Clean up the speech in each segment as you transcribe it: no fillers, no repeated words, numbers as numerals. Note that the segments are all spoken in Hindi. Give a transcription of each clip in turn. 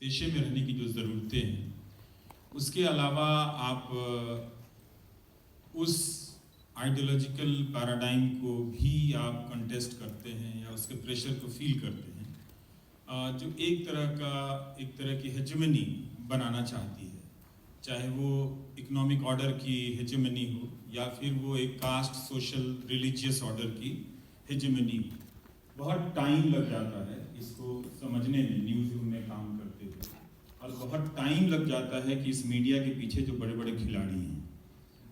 पेशे में रहने की जो ज़रूरतें हैं, उसके अलावा आप उस आइडियोलॉजिकल पैराडाइम को भी आप कंटेस्ट करते हैं या उसके प्रेशर को फील करते हैं, जो एक तरह की हेजेमनी बनाना चाहती है, चाहे वो इकोनॉमिक ऑर्डर की हेजेमनी हो या फिर वो एक कास्ट, सोशल, रिलीजियस ऑर्डर की हेजेमनी हो। बहुत टाइम लग जाता है इसको समझने में न्यूज़ रूम में काम करते हुए, और बहुत टाइम लग जाता है कि इस मीडिया के पीछे जो बड़े बड़े खिलाड़ी हैं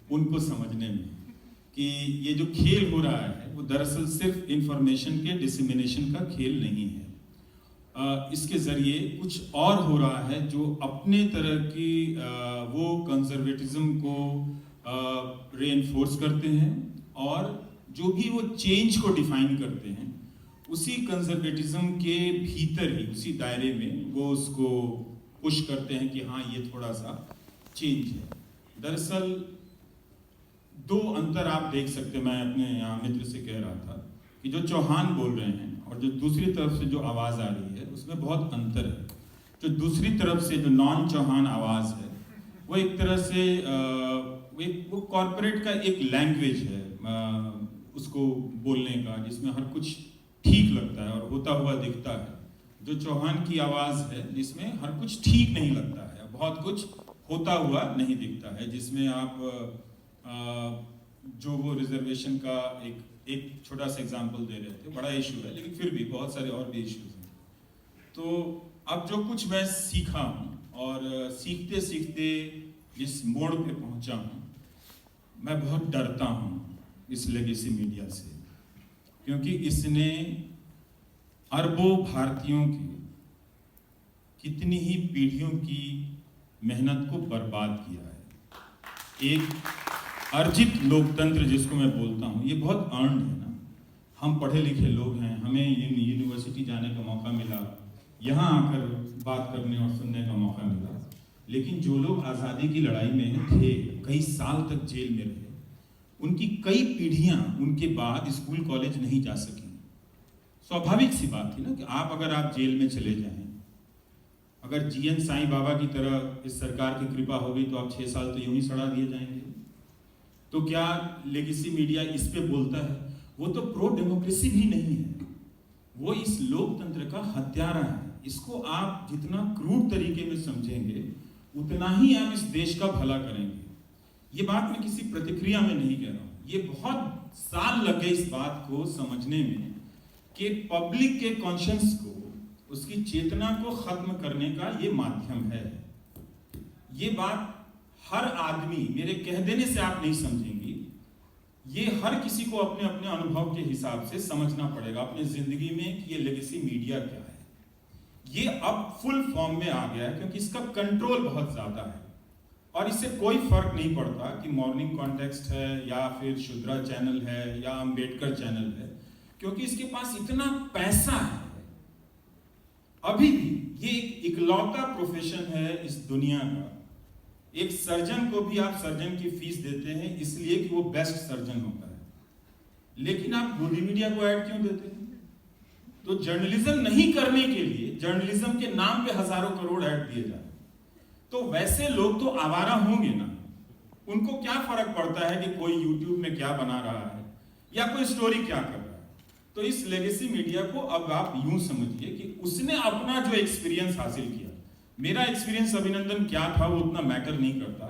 उनको समझने में कि ये जो खेल हो रहा है वो दरअसल सिर्फ इंफॉर्मेशन के डिसमिनेशन का खेल नहीं है। इसके ज़रिए कुछ और हो रहा है जो अपने तरह की वो कंजर्वेटिज्म को रीइंफोर्स करते हैं, और जो भी वो चेंज को डिफाइन करते हैं उसी कंजर्वेटिज्म के भीतर ही, उसी दायरे में वो उसको पुश करते हैं कि हाँ ये थोड़ा सा चेंज है। दरअसल दो अंतर आप देख सकते हैं। मैं अपने यहाँ मित्र से कह रहा था कि जो चौहान बोल रहे हैं और जो दूसरी तरफ से जो आवाज़ आ रही है उसमें बहुत अंतर है। जो दूसरी तरफ से जो नॉन चौहान आवाज़ है वो एक तरह से वो कॉरपोरेट का एक लैंग्वेज है उसको बोलने का, जिसमें हर कुछ ठीक लगता है और होता हुआ दिखता है। जो चौहान की आवाज़ है जिसमें हर कुछ ठीक नहीं लगता है, बहुत कुछ होता हुआ नहीं दिखता है, जिसमें आप जो वो रिजर्वेशन का एक छोटा सा एग्जाम्पल दे रहे थे, बड़ा इशू है लेकिन फिर भी बहुत सारे और भी इश्यूज हैं। तो अब जो कुछ मैं सीखा हूँ और सीखते सीखते जिस मोड़ पे पहुँचा हूँ, मैं बहुत डरता हूँ इस लेगेसी मीडिया से, क्योंकि इसने अरबों भारतीयों की कितनी ही पीढ़ियों की मेहनत को बर्बाद किया है। एक अर्जित लोकतंत्र जिसको मैं बोलता हूँ, ये बहुत अर्न्ड है ना। हम पढ़े लिखे लोग हैं, हमें यूनिवर्सिटी जाने का मौका मिला, यहाँ आकर बात करने और सुनने का मौका मिला, लेकिन जो लोग आज़ादी की लड़ाई में थे, कई साल तक जेल में रहे, उनकी कई पीढ़ियाँ उनके बाद स्कूल कॉलेज नहीं जा सकी। स्वाभाविक सी बात थी ना कि अगर आप जेल में चले जाएं, अगर जीएन साईं बाबा की तरह इस सरकार की कृपा होगी तो आप 6 साल तो यूं ही सड़ा दिए जाएंगे। तो क्या लेगेसी मीडिया इस पे बोलता है? वो तो प्रो डेमोक्रेसी भी नहीं है, वो इस लोकतंत्र का हत्यारा है। इसको आप जितना क्रूड तरीके में समझेंगे उतना ही आप इस देश का भला करेंगे। ये बात मैं किसी प्रतिक्रिया में नहीं कह रहा हूँ, ये बहुत साल लग गए इस बात को समझने में कि पब्लिक के कॉन्शियंस को, उसकी चेतना को खत्म करने का ये माध्यम है। ये बात हर आदमी, मेरे कह देने से आप नहीं समझेंगी, ये हर किसी को अपने अपने अनुभव के हिसाब से समझना पड़ेगा अपनी जिंदगी में कि ये लेगेसी मीडिया क्या है। ये अब फुल फॉर्म में आ गया है क्योंकि इसका कंट्रोल बहुत ज्यादा है, और इससे कोई फर्क नहीं पड़ता कि मॉर्निंग कॉन्टेक्स्ट है या फिर शुद्रा चैनल है या अंबेडकर चैनल है, क्योंकि इसके पास इतना पैसा है। अभी भी ये एक इकलौता प्रोफेशन है इस दुनिया का। एक सर्जन को भी आप सर्जन की फीस देते हैं इसलिए कि वो बेस्ट सर्जन होता है, लेकिन आप गोदी मीडिया को ऐड क्यों देते हैं? तो जर्नलिज्म नहीं करने के लिए जर्नलिज्म के नाम पे हजारों करोड़ ऐड दिए जाते हैं। तो वैसे लोग तो आवारा होंगे ना, उनको क्या फर्क पड़ता है कि कोई यूट्यूब में क्या बना रहा है या कोई स्टोरी क्या कर रहा है। तो इस लेगेसी मीडिया को अब आप यूं समझिए कि उसने अपना जो एक्सपीरियंस हासिल किया, मेरा एक्सपीरियंस अभिनंदन क्या था वो उतना मैटर नहीं करता,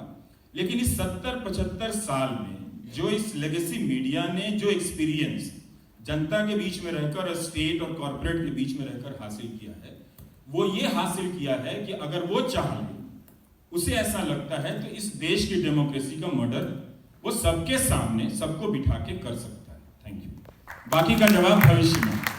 लेकिन इस 70-75 साल में जो इस लेगेसी मीडिया ने जो एक्सपीरियंस जनता के बीच में रहकर, स्टेट और कॉर्पोरेट के बीच में रहकर हासिल किया है, वो ये हासिल किया है कि अगर वो चाहे, उसे ऐसा लगता है तो इस देश की डेमोक्रेसी का मर्डर वो सबके सामने सबको बिठा के कर सकता है। Thank you. बाकी का जवाब भविष्य में।